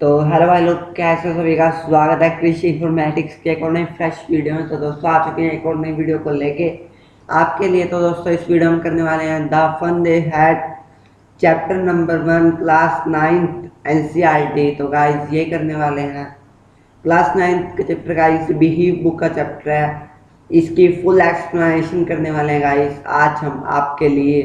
तो हेलो भाई लोग, कैसे हो? सभी का स्वागत है कृषि इंफॉर्मेटिक्स के एक और नई फ्रेश वीडियो में। तो दोस्तों आ चुके हैं एक और नई वीडियो को लेके आपके लिए। तो दोस्तों इस वीडियो में करने वाले हैं the fun they had chapter number 1 class 9th NCERT. तो गाइस ये करने वाले हैं क्लास 9th का चैप्टर गाइस, बिहीव बुक का चैप्टर है। इसकी फुल एक्सप्लेनेशन करने वाले हैं गाइस आज हम आपके लिए।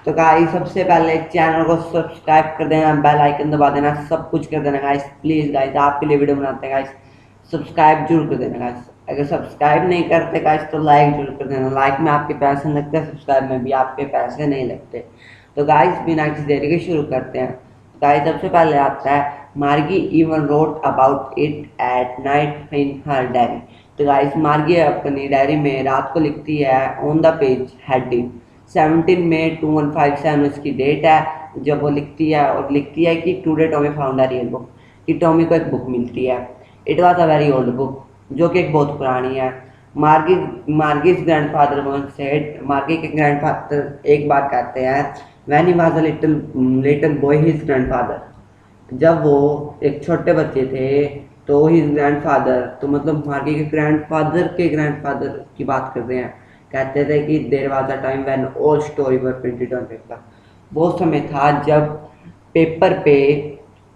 तो गाइस सबसे पहले चैनल को सब्सक्राइब कर देना, बेल आइकन दबा देना, सब कुछ कर देना गाइस। प्लीज़ गाइस आपके लिए वीडियो बनाते हैं गाइस, सब्सक्राइब जरूर कर देना गाइस। अगर सब्सक्राइब नहीं करते गाइस तो लाइक जरूर कर देना। लाइक में आपके पैसे लगते हैं, सब्सक्राइब में भी आपके पैसे नहीं लगते। तो गाइस बिना किसी देरी के शुरू करते हैं। गाइस सबसे पहले आता है मार्गी even wrote about it at night in her diary. तो गाइस मार्गी अपनी डायरी में रात को लिखती है ऑन द पेज हेडिंग 17 मई 2157 उसकी डेट है जब वो लिखती है, और लिखती है कि today Tommy found a real book, कि टॉमी को एक बुक मिलती है। It was a very old book, जो कि एक बहुत पुरानी है। मार्गी मार्गीज ग्रैंडफादर वंस सेड, मार्गी के ग्रैंडफादर एक बार कहते हैं when he was a little boy his grandfather, जब वो एक छोटे बच्चे थे तो हिज ग्रैंडफादर, तो मतलब मार्गी के ग्रैंडफादर की बात कर रहे हैं। कहते थे कि there was a time when all story were printed on paper. वो समय था जब पेपर पे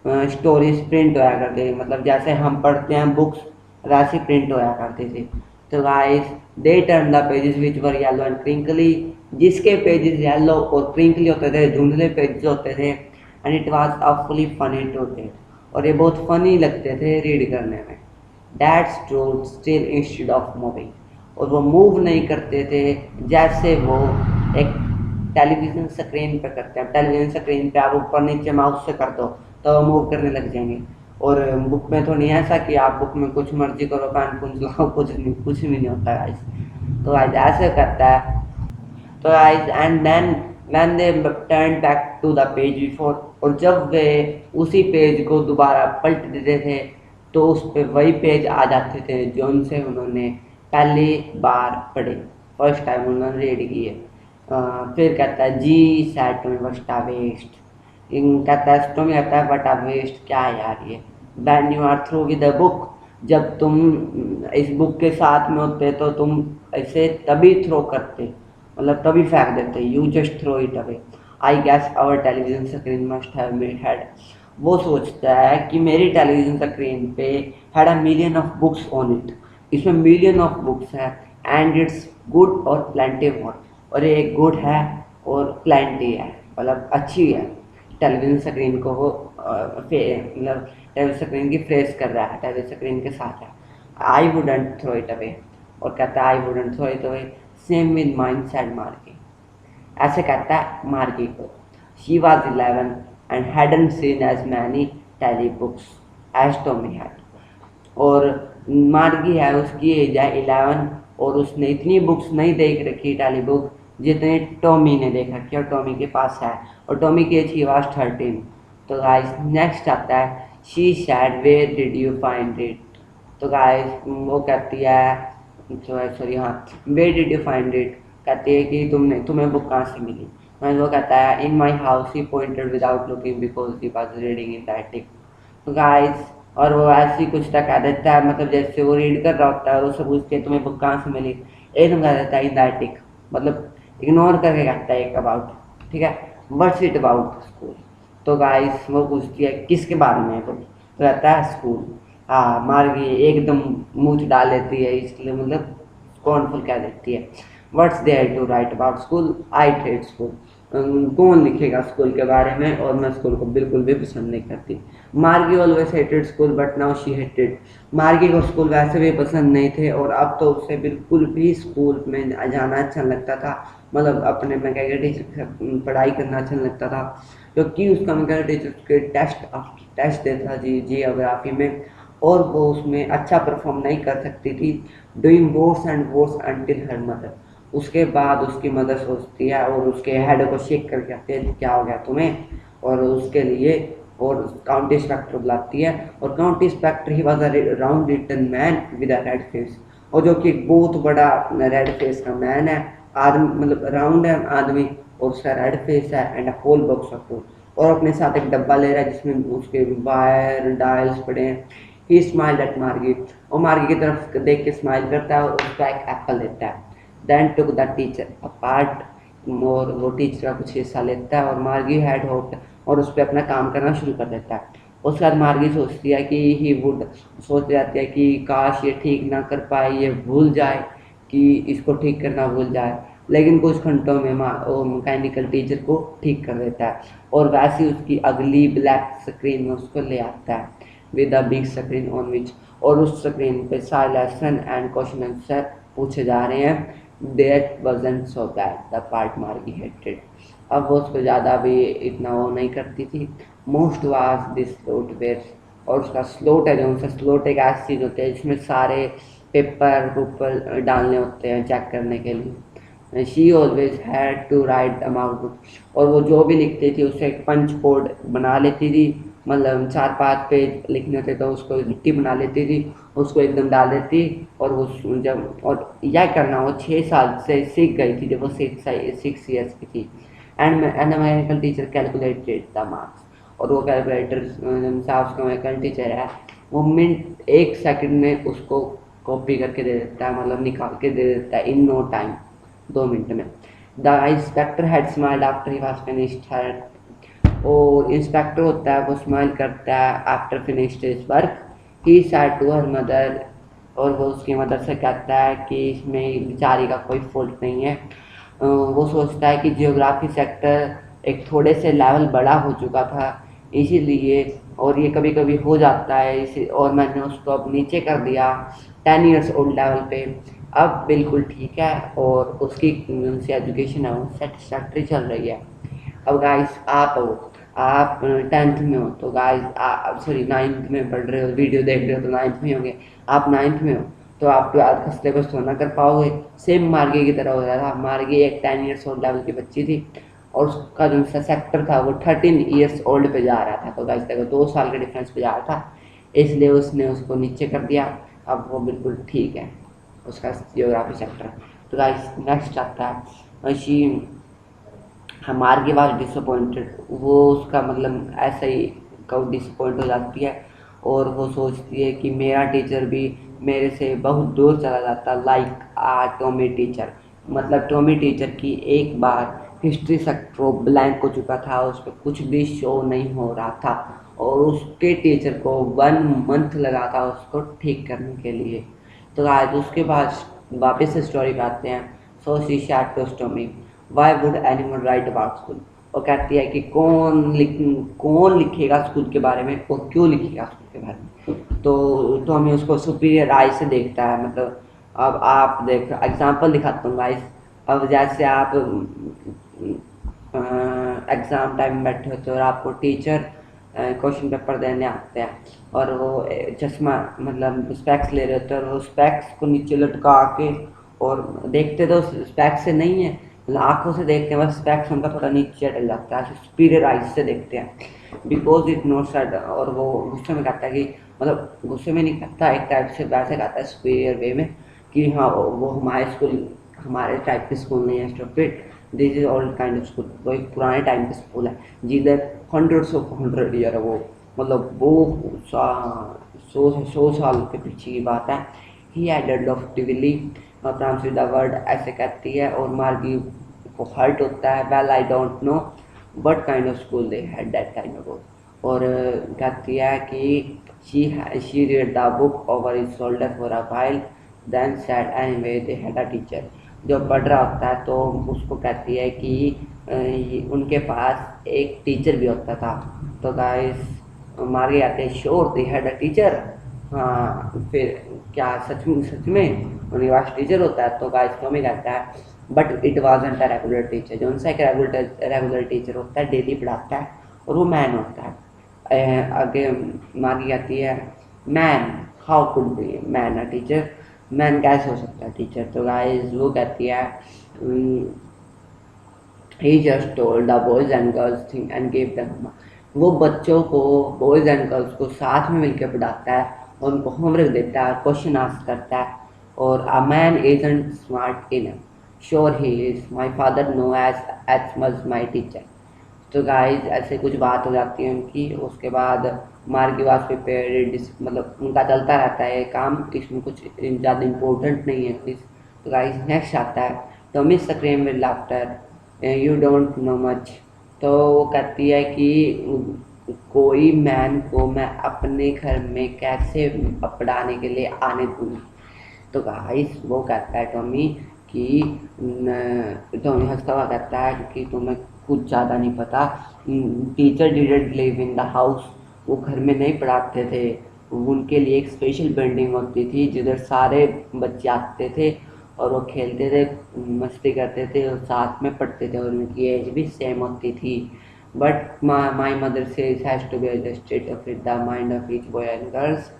स्टोरीज प्रिंट होया करते थे, मतलब जैसे हम पढ़ते हैं बुक्स वैसे प्रिंट होया करते थे। तो guys they turn the pages which were yellow and crinkly, जिसके पेजेस येलो और क्रिंकली होते थे, धुंधले पेजेस होते थे। And it was a fully funny to read, और ये बहुत फनी लगते थे रीड करने में। That's stood still instead of moving, और वो मूव नहीं करते थे जैसे वो एक टेलीविज़न स्क्रीन पे करते हैं। टेलीविज़न स्क्रीन पे आप ऊपर नीचे माउस से कर दो तो वो मूव करने लग जाएंगे। और बुक में तो नहीं ऐसा कि आप बुक में कुछ मर्जी करो, पैन पुंज लाओ, कुछ भी नहीं होता गाइस। तो गाइस ऐसे करता है। तो guys and then when they turn back to the page before, और जब वे उसी पेज को दोबारा पलट देते थे तो उस पे वही पेज आ जाते थे जो उनसे उन्होंने पहली बार पढ़े, फर्स्ट टाइम उन्होंने रीड किए। फिर कहता है जी said to me what a waste, कहता है टॉमी कहता है वट अ वेस्ट, क्या है यार ये। When you are through with the book, जब तुम इस बुक के साथ में होते तो तुम ऐसे तभी थ्रो करते, मतलब तभी फेंक देते, you just throw it away. I guess our television screen must have made had, वो सोचता है कि मेरी टेलीविजन स्क्रीन पे had a million of books on it, इसमें मिलियन ऑफ बुक्स है। एंड इट्स गुड और प्लेंटी मोर, और ये गुड है और प्लेंटी है, मतलब अच्छी है। टेलीविजन स्क्रीन को वो मतलब टेलीविजन स्क्रीन की फ्रेज कर रहा है, टेलीविजन स्क्रीन के साथ है। I wouldn't throw it away, और कहता है I wouldn't throw it away, same with mind said Margie, ऐसे कहता है मार्गी को। She was 11 and hadn't seen as many tele books as Tommy had, और मार्गी है उसकी एज है 11, और उसने इतनी बुक्स नहीं देख रखी टेली बुक जितने टॉमी ने देख रखी, और टॉमी के पास है, और टॉमी की एज ही वॉज 13। तो गाइस नेक्स्ट आता है she said where did you find it. तो गाइस वो कहती है, सॉरी हाँ, where did you find it, कहती है कि तुम्हें बुक कहाँ से मिली। मैं वो कहता है in my house, he pointed without looking because he was reading in the attic. तो गाइस और वो ऐसी कुछ तक कह देता है, मतलब जैसे वो रीड कर रहा होता है और उससे पूछते हैं तुम्हें बुक कहाँ से मिली, एकदम कह देता है इन द एटिक, मतलब इग्नोर करके कहता है एक अबाउट, ठीक है, व्हाट्स इट अबाउट स्कूल। तो गाइस वो पूछती है किसके बारे में है बुक, तो कहता है स्कूल। हाँ मार्गी एकदम मुँह डाल लेती है, इसलिए मतलब स्cornful कह देती है what's there to write about school, I hate school. कौन लिखेगा स्कूल के बारे में, और मैं स्कूल को बिल्कुल भी पसंद नहीं करती। मार्गी always hated school but now she hated, मार्गी को स्कूल वैसे भी पसंद नहीं थे और अब तो उसे बिल्कुल भी स्कूल में जाना अच्छा लगता था, मतलब अपने मैकेनिकल टीचर पढ़ाई करना अच्छा लगता था, क्योंकि उसका मैकेनिकल टीचर के टेस्ट देता जी जियोग्राफी में, और वो उसमें अच्छा परफॉर्म नहीं कर सकती थी। Doing worse and worse until her mother, उसके बाद उसकी मदर सोचती है और उसके हेड को शेक करके कहती है क्या हो गया तुम्हें, और उसके लिए और काउंटी इंस्पेक्टर बुलाती है, और county inspector he was a round little man with a red face, और जो कि बहुत बड़ा रेड फेस का मैन है, आदमी मतलब राउंड है आदमी, और उसका रेड फेस है and a whole box of food, और अपने साथ एक डब्बा ले रहा है जिसमें उसके वायर डायल्स पड़े हैं। ही स्माइल्ड एट मार्गी, और मार्गी की तरफ देख के स्माइल करता है और उसका एक एप्पल देता है। Then took the teacher apart, और वो टीचर का कुछ हिस्सा लेता है और मार्गी हैड होप्ड, और उस पर अपना काम करना शुरू कर देता है। उसके बाद मार्गी सोचती है कि ही वुड, सोच जाती है कि काश ये ठीक ना कर पाए, ये भूल जाए कि इसको ठीक करना भूल जाए, लेकिन कुछ घंटों में वो मैकेनिकल टीचर को ठीक कर देता है और वैसे ही उसकी अगली ब्लैक स्क्रीन में उसको ले आता है with a big screen on which, और उस स्क्रीन पे सारे लेसन एंड क्वेश्चन आंसर पूछे जा रहे हैं। That wasn't so bad the part मार्गी हेटेड, अब वो उसको ज़्यादा भी इतना वो नहीं करती थी। Most was this slot where, और उसका स्लोट है जो उनका स्लोट एक ऐसी चीज़ होती है जिसमें सारे पेपर ऊपर डालने होते हैं चेक करने के लिए। She always had to write amount, और वो जो भी लिखती थी उससे एक पंच कोड बना लेती थी, मतलब 4-5 पेज लिखने होते तो उसको लिट्टी बना लेती थी, उसको एकदम डाल देती। और वो जब, और यह करना वो 6 साल से सीख गई थी जब वो 6 ईयर्स की थी। And an American teacher calculated the marks, और वो कैलकुलेटर साहब उसका अमेरिकन टीचर है, वो मिनट 1 सेकंड में उसको कॉपी करके दे देता है, मतलब निकाल के दे देता है इन नो टाइम, 2 मिनट में। The inspector had smiled after he was finished her, और इंस्पेक्टर होता है वो स्माइल करता है after finished his work. He said to her mother, और वो उसकी मदर से कहता है कि इसमें बेचारी का कोई फॉल्ट नहीं है। वो सोचता है कि जियोग्राफी सेक्टर एक थोड़े से लेवल बड़ा हो चुका था इसीलिए, और ये कभी कभी हो जाता है इसी, और मैंने उसको अब नीचे कर दिया 10 ईयर्स ओल्ड लेवल पे, अब बिल्कुल ठीक है और उसकी एजुकेशन है वो सेटिस्फैक्ट्री चल रही है। अब गाइस आप 10th में हो तो गाइस आप सॉरी 9th में पढ़ रहे हो, वीडियो देख रहे हो तो 9th में होंगे, आप 9th में हो तो आप 12th का सिलेबस तो ना कर पाओगे। सेम मार्गी की तरह हो रहा था, मार्गी एक 10 ईयर्स ओल्ड लेवल की बच्ची थी और उसका जो सा सेक्टर था वो 13 ईयर्स ओल्ड पे जा रहा था, तो गाइस देखो 2 साल के डिफरेंस पे जा रहा था, इसलिए उसने उसको नीचे कर दिया। अब वो बिल्कुल ठीक है उसका जियोग्राफी सेक्टर। तो गाइस नेक्स्ट आता है शी, हमारे के बाद डिसअपॉइंटेड, वो उसका मतलब ऐसा ही कब डिसअपॉइंट हो जाती है और वो सोचती है कि मेरा टीचर भी मेरे से बहुत दूर चला जाता, लाइक टॉमी टीचर, मतलब टॉमी टीचर की एक बार हिस्ट्री सेक्टर ब्लैंक हो चुका था, उस पर कुछ भी शो नहीं हो रहा था और उसके टीचर को 1 मंथ लगा था उसको ठीक करने के लिए। तो आज उसके बाद वापस से स्टोरी पे आते हैं। So she said to Tommy, why would anyone write about school, वो कहती है कि कौन लिखेगा स्कूल के बारे में और क्यों लिखेगा स्कूल के बारे में। तो हमें उसको सुपीरियर आई से देखता है, मतलब अब आप देख एग्जांपल दिखाता हूँ गाइस। अब जैसे आप एग्ज़ाम टाइम में बैठे होते हो और आपको टीचर क्वेश्चन पेपर देने आते हैं और वो चश्मा मतलब स्पेक्स ले रहे होते हैं और वो स्पेक्स को नीचे लटका के, और देखते तो स्पेक्स से नहीं है, मतलब आँखों से देखते हैं बस स्पेक्स उनका थोड़ा नीचे हट जाता है, सुपीरियर आइज से देखते हैं बिकॉज इट नोट सेट। और वो गुस्से में कहता है कि, मतलब गुस्से में नहीं कहता, एक टाइप से वैसे कहता है सुपीरियर वे में कि हाँ वो हमारे टाइप के स्कूल नहीं है stupid, this is old kind of school, वो एक पुराने टाइम के स्कूल है जिधर हंड्रेड्स ऑफ 100 ईयर है, वो मतलब वो 100 साल के पीछे की बात है। He added loftily, pronounce with the word ऐसे कहती है और मार्गी को हर्ट होता है। Well I don't know what kind of school they had that time ago, और कहती है कि she read the book over his shoulder for a while then said anyway they had a teacher, जो पढ़ रहा होता है तो उसको कहती है कि उनके पास एक टीचर भी होता था। तो गाइस मार्गे आते हैं sure they had a teacher, हाँ फिर क्या सच में उनके पास टीचर होता है। तो गाइस टॉमी कहता है but it wasn't a regular teacher, जो उनसे एक रेगुलर टीचर होता है डेली पढ़ाता है और वो मैन होता है। आगे मार्गी आती है man, how could be man a teacher, man कैसे हो सकता है टीचर। तो गाइस वो कहती है he just told the boys and girls thing and give them, वो बच्चों को बॉयज एंड गर्ल्स को साथ में मिलकर पढ़ाता है और उनको होमवर्क देता है, क्वेश्चन आस्क करता है। और a man isn't smart enough, sure he is, my father know as much my teacher. तो गाइस ऐसे कुछ बात हो जाती है उनकी। उसके बाद मार्गी वाज प्रिपेयर्ड, मतलब उनका चलता रहता है काम, इसमें कुछ ज़्यादा इम्पोर्टेंट नहीं है प्लीज़। तो गाइस नेक्स्ट आता है Tommy scream with laughter you don't know much. तो वो कहती है कि कोई मैन को मैं अपने घर में कैसे पढ़ाने के लिए आने दूँगी। तो गाइस वो कहता है टॉमी कि टॉमी हंसता हुआ कहता है कि तुम्हें कुछ ज़्यादा नहीं पता, teacher didn't live in the house, वो घर में नहीं पढ़ाते थे, उनके लिए एक स्पेशल बिल्डिंग होती थी जिधर सारे बच्चे आते थे और वो खेलते थे, मस्ती करते थे और साथ में पढ़ते थे और उनकी एज भी सेम होती थी। But my mother says has to be adjusted with the mind of each boy and girls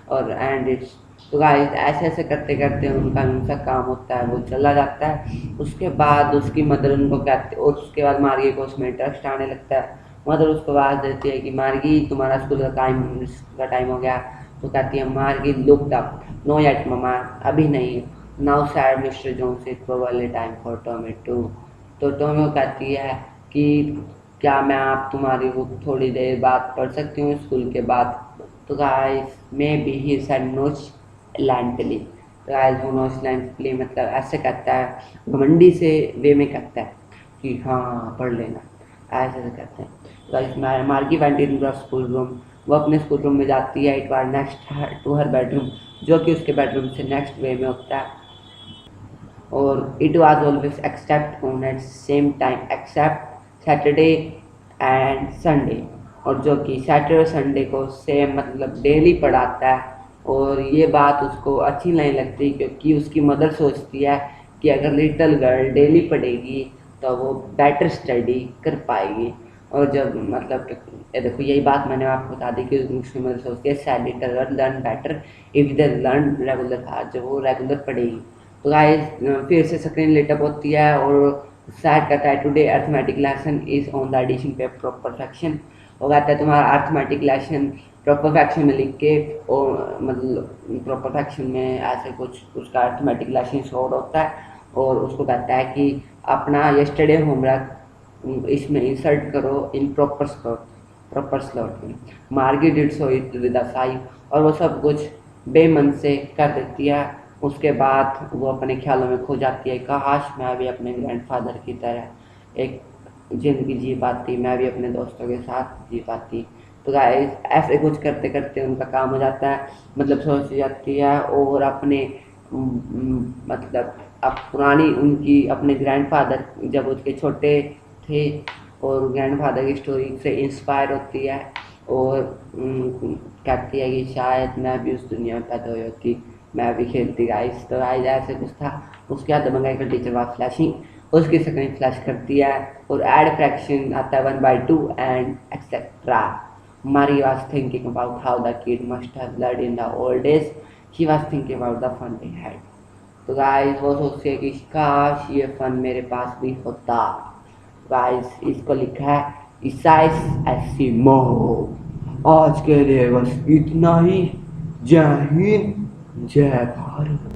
और एंड इट्स। तो गाइस ऐसे ऐसे करते करते उनका काम होता है, वो चला जाता है। उसके बाद उसकी मदर उनको कहते, और उसके बाद मार्गी को उसमें इंटरेस्ट आने लगता है। मदर उसको आवाज़ देती है कि मार्गी तुम्हारा स्कूल का टाइम हो गया। तो कहती है Margie looked up, no yet mama, अभी नहीं, now said mister Jones it probably time for Tommy to. तो टॉमी कहती है कि क्या मैं आप तुम्हारी बुक थोड़ी देर बाद पढ़ सकती हूँ स्कूल के बाद। तो guys may be he said nonchalantly. तो गाइस वो नॉनचलेंटली मतलब ऐसे कहता है, घमंडी से वे में कहता है कि हाँ पढ़ लेना, ऐसे ऐसे कहते हैं। तो guys Margie went in the school room, वो अपने स्कूल रूम में जाती है। It was next to her bedroom, जो कि उसके बेडरूम से नेक्स्ट वे में होता है। और it was always except on at same time except Saturday and Sunday, और जो कि सैटरडे और संडे को सेम मतलब डेली पढ़ाता है। और ये बात उसको अच्छी नहीं लगती क्योंकि उसकी मदर सोचती है कि अगर लिटिल गर्ल डेली पढ़ेगी तो वो बेटर स्टडी कर पाएगी। और जब मतलब देखो यही बात मैंने आपको बता दी कि उसकी मदर सोचती है sad little girl learn better if they learn regular, जब वो रेगुलर पढ़ेगी। तो गाइस फिर से स्क्रीन लेटअप होती है और सैड कहता है today arithmetic lesson is on the addition paper of perfection. वो कहता है तुम्हारा अर्थमेटिक लेसन परफेक्शन में लिख के, और मतलब परफेक्शन में ऐसे कुछ उसका अर्थमेटिक लेसन शोर होता है। और उसको कहता है कि अपना यस्टरडे होमवर्क इसमें इंसर्ट करो इन प्रॉपर स्लॉट में। मार्गी did so it with a Sai, और वो सब कुछ बेमन से कर देती है। उसके बाद वो अपने ख्यालों में खो जाती है, काश मैं भी अपने ग्रैंडफादर की तरह एक ज़िंदगी जी पाती, मैं भी अपने दोस्तों के साथ जी पाती। तो गाइस ऐसे कुछ करते करते उनका काम हो जाता है, मतलब सोच जाती है। और अपने मतलब अब पुरानी उनकी अपने ग्रैंडफादर जब उसके छोटे थे और ग्रैंडफादर की स्टोरी से इंस्पायर होती है और कहती है कि शायद मैं भी उस दुनिया में पैदा हुई होती, मैं भी खेलती। गाइस तो गाइस ऐसे कुछ था। उसके बाद दबंगाई का टीचर वाज फ्लैशिंग, उसकी स्क्रीन फ्लैश करती है और ऐड फ्रैक्शन आता है 1/2 and etcetera. Mary was thinking about how the kid must have learned in the old days. She was thinking about the fun they had. तो guys वो सोचती है कि काश ये फन मेरे पास भी होता। गाइस इसको लिखा है इसाइस एसिमो। आज के लिए बस इतना ही। जय हिंद, जय भारत।